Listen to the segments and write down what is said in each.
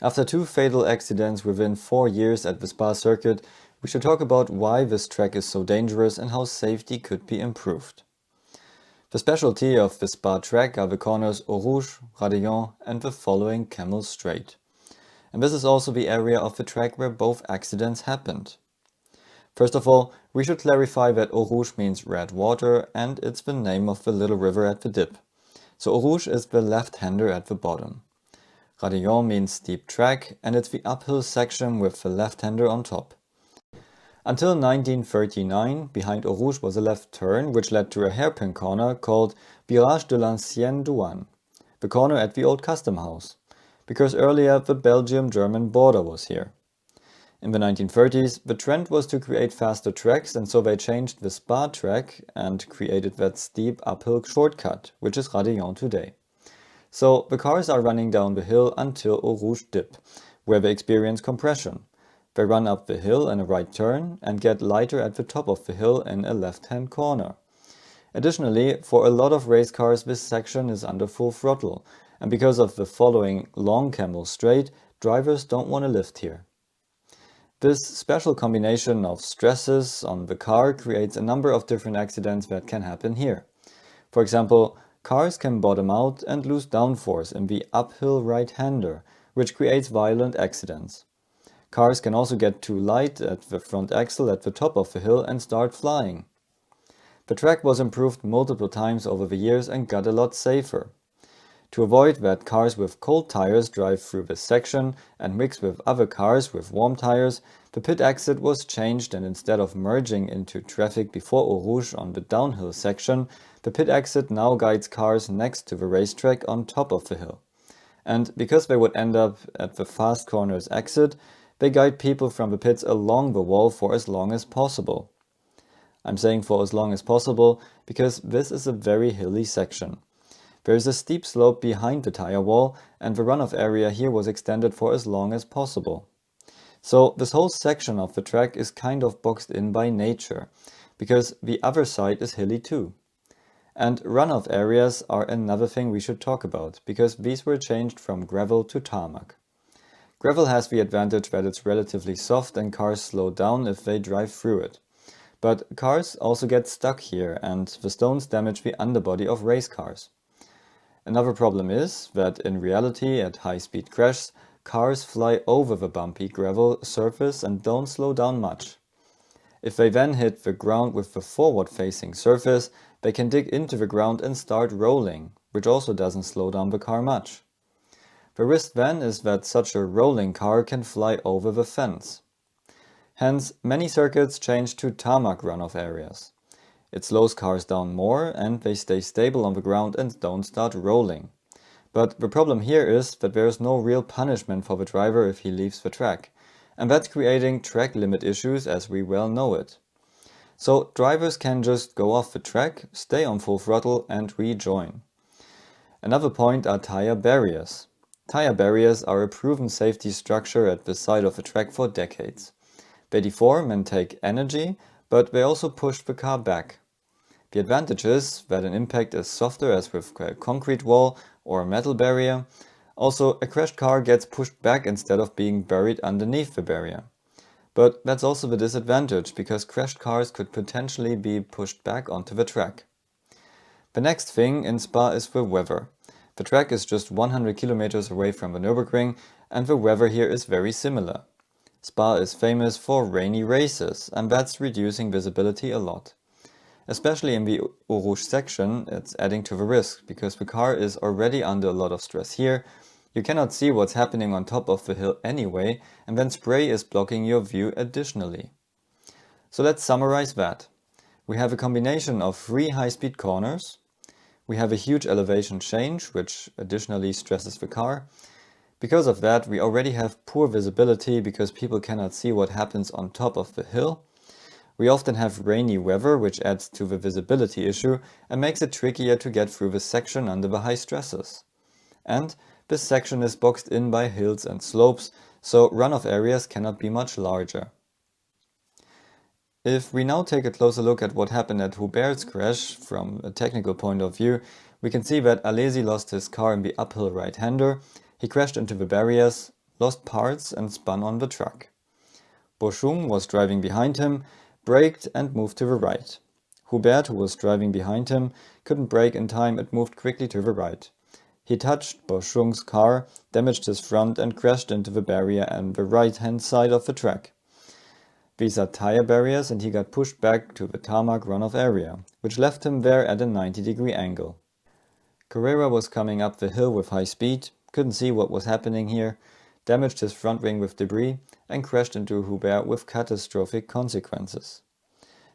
After two fatal accidents within 4 years at the Spa circuit, we should talk about why this track is so dangerous and how safety could be improved. The specialty of the Spa track are the corners Eau Rouge, Radillon and the following Camel Straight. And this is also the area of the track where both accidents happened. First of all, we should clarify that Eau Rouge means red water and it's the name of the little river at the dip. So Eau Rouge is the left-hander at the bottom. Radillon means steep track and it's the uphill section with the left-hander on top. Until 1939, behind Eau Rouge was a left turn which led to a hairpin corner called Virage de l'Ancienne Douane, the corner at the old custom house, because earlier the Belgium-German border was here. In the 1930s, the trend was to create faster tracks, and so they changed the Spa track and created that steep uphill shortcut, which is Radillon today. So the cars are running down the hill until Eau Rouge dip, where they experience compression. They run up the hill in a right turn and get lighter at the top of the hill in a left-hand corner. Additionally, for a lot of race cars this section is under full throttle, and because of the following long Camel Straight, drivers don't want to lift here. This special combination of stresses on the car creates a number of different accidents that can happen here. For example, cars can bottom out and lose downforce in the uphill right-hander, which creates violent accidents. Cars can also get too light at the front axle at the top of the hill and start flying. The track was improved multiple times over the years and got a lot safer. To avoid that cars with cold tires drive through this section and mix with other cars with warm tires, the pit exit was changed, and instead of merging into traffic before Eau Rouge on the downhill section, the pit exit now guides cars next to the racetrack on top of the hill. And because they would end up at the fast corners exit, they guide people from the pits along the wall for as long as possible. I'm saying for as long as possible because this is a very hilly section. There is a steep slope behind the tire wall, and the runoff area here was extended for as long as possible. So this whole section of the track is kind of boxed in by nature, because the other side is hilly too. And runoff areas are another thing we should talk about, because these were changed from gravel to tarmac. Gravel has the advantage that it's relatively soft and cars slow down if they drive through it. But cars also get stuck here, and the stones damage the underbody of race cars. Another problem is that in reality, at high-speed crashes, cars fly over the bumpy gravel surface and don't slow down much. If they then hit the ground with the forward-facing surface, they can dig into the ground and start rolling, which also doesn't slow down the car much. The risk then is that such a rolling car can fly over the fence. Hence, many circuits change to tarmac runoff areas. It slows cars down more and they stay stable on the ground and don't start rolling. But the problem here is that there is no real punishment for the driver if he leaves the track, and that's creating track limit issues as we well know it. So drivers can just go off the track, stay on full throttle and rejoin. Another point are tire barriers. Tire barriers are a proven safety structure at the side of the track for decades. They deform and take energy, but they also push the car back. The advantage is that an impact is softer as with a concrete wall or a metal barrier. Also, a crashed car gets pushed back instead of being buried underneath the barrier. But that's also the disadvantage, because crashed cars could potentially be pushed back onto the track. The next thing in Spa is the weather. The track is just 100 kilometers away from the Nürburgring, and the weather here is very similar. Spa is famous for rainy races, and that's reducing visibility a lot. Especially in the Eau Rouge section, it's adding to the risk, because the car is already under a lot of stress here. You cannot see what's happening on top of the hill anyway, and then spray is blocking your view additionally. So let's summarize that. We have a combination of 3 high-speed corners. We have a huge elevation change, which additionally stresses the car. Because of that, we already have poor visibility because people cannot see what happens on top of the hill. We often have rainy weather, which adds to the visibility issue and makes it trickier to get through the section under the high stresses. And this section is boxed in by hills and slopes, so runoff areas cannot be much larger. If we now take a closer look at what happened at Hubert's crash from a technical point of view, we can see that Alesi lost his car in the uphill right-hander, he crashed into the barriers, lost parts and spun on the track. Boschung was driving behind him, braked and moved to the right. Hubert, who was driving behind him, couldn't brake in time and moved quickly to the right. He touched Boschung's car, damaged his front and crashed into the barrier on the right-hand side of the track. These are tire barriers and he got pushed back to the tarmac runoff area, which left him there at a 90-degree angle. Carrera was coming up the hill with high speed, couldn't see what was happening here, damaged his front wing with debris and crashed into Hubert with catastrophic consequences.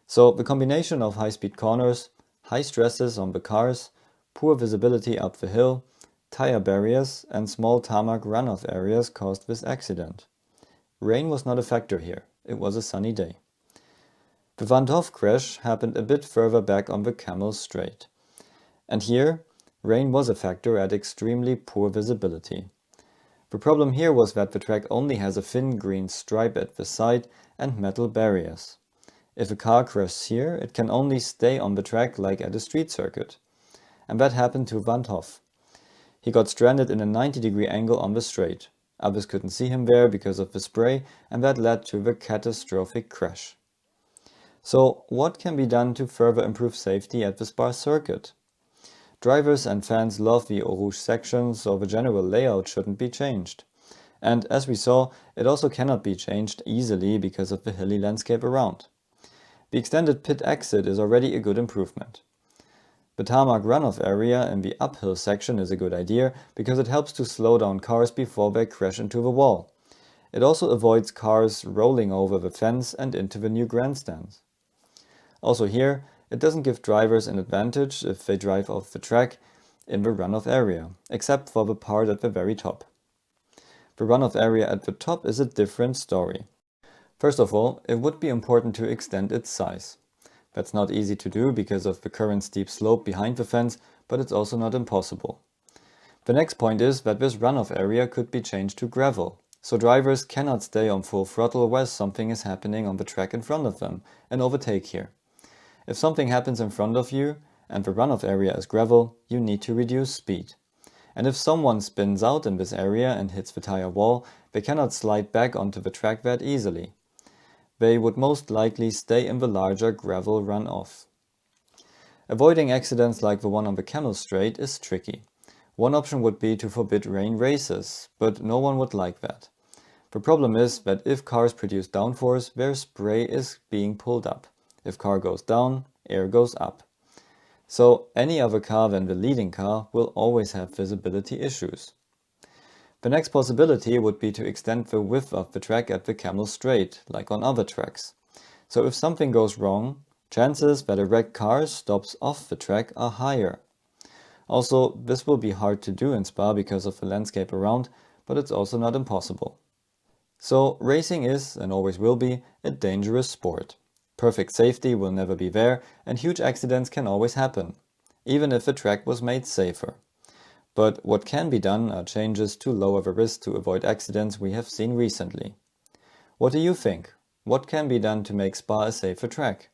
So the combination of high-speed corners, high stresses on the cars, poor visibility up the hill, tire barriers and small tarmac runoff areas caused this accident. Rain was not a factor here, it was a sunny day. The Van Hoff crash happened a bit further back on the Camel Straight. And here, rain was a factor at extremely poor visibility. The problem here was that the track only has a thin green stripe at the side and metal barriers. If a car crashes here, it can only stay on the track like at a street circuit. And that happened to Van Hoff. He got stranded in a 90-degree angle on the straight. Others couldn't see him there because of the spray, and that led to the catastrophic crash. So, what can be done to further improve safety at the Spa circuit? Drivers and fans love the Eau Rouge section, so the general layout shouldn't be changed. And as we saw, it also cannot be changed easily because of the hilly landscape around. The extended pit exit is already a good improvement. The tarmac runoff area in the uphill section is a good idea because it helps to slow down cars before they crash into the wall. It also avoids cars rolling over the fence and into the new grandstands. Also here, it doesn't give drivers an advantage if they drive off the track in the runoff area, except for the part at the very top. The runoff area at the top is a different story. First of all, it would be important to extend its size. That's not easy to do because of the current steep slope behind the fence, but it's also not impossible. The next point is that this runoff area could be changed to gravel, so drivers cannot stay on full throttle while something is happening on the track in front of them and overtake here. If something happens in front of you and the runoff area is gravel, you need to reduce speed. And if someone spins out in this area and hits the tire wall, they cannot slide back onto the track that easily. They would most likely stay in the larger gravel runoff. Avoiding accidents like the one on the Camel Straight is tricky. One option would be to forbid rain races, but no one would like that. The problem is that if cars produce downforce, their spray is being pulled up. If car goes down, air goes up. So any other car than the leading car will always have visibility issues. The next possibility would be to extend the width of the track at the Camel Straight, like on other tracks. So if something goes wrong, chances that a wrecked car stops off the track are higher. Also, this will be hard to do in Spa because of the landscape around, but it's also not impossible. So racing is, and always will be, a dangerous sport. Perfect safety will never be there, and huge accidents can always happen, even if the track was made safer. But what can be done are changes to lower the risk to avoid accidents we have seen recently. What do you think? What can be done to make Spa a safer track?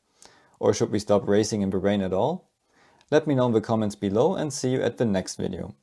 Or should we stop racing in the rain at all? Let me know in the comments below and see you at the next video.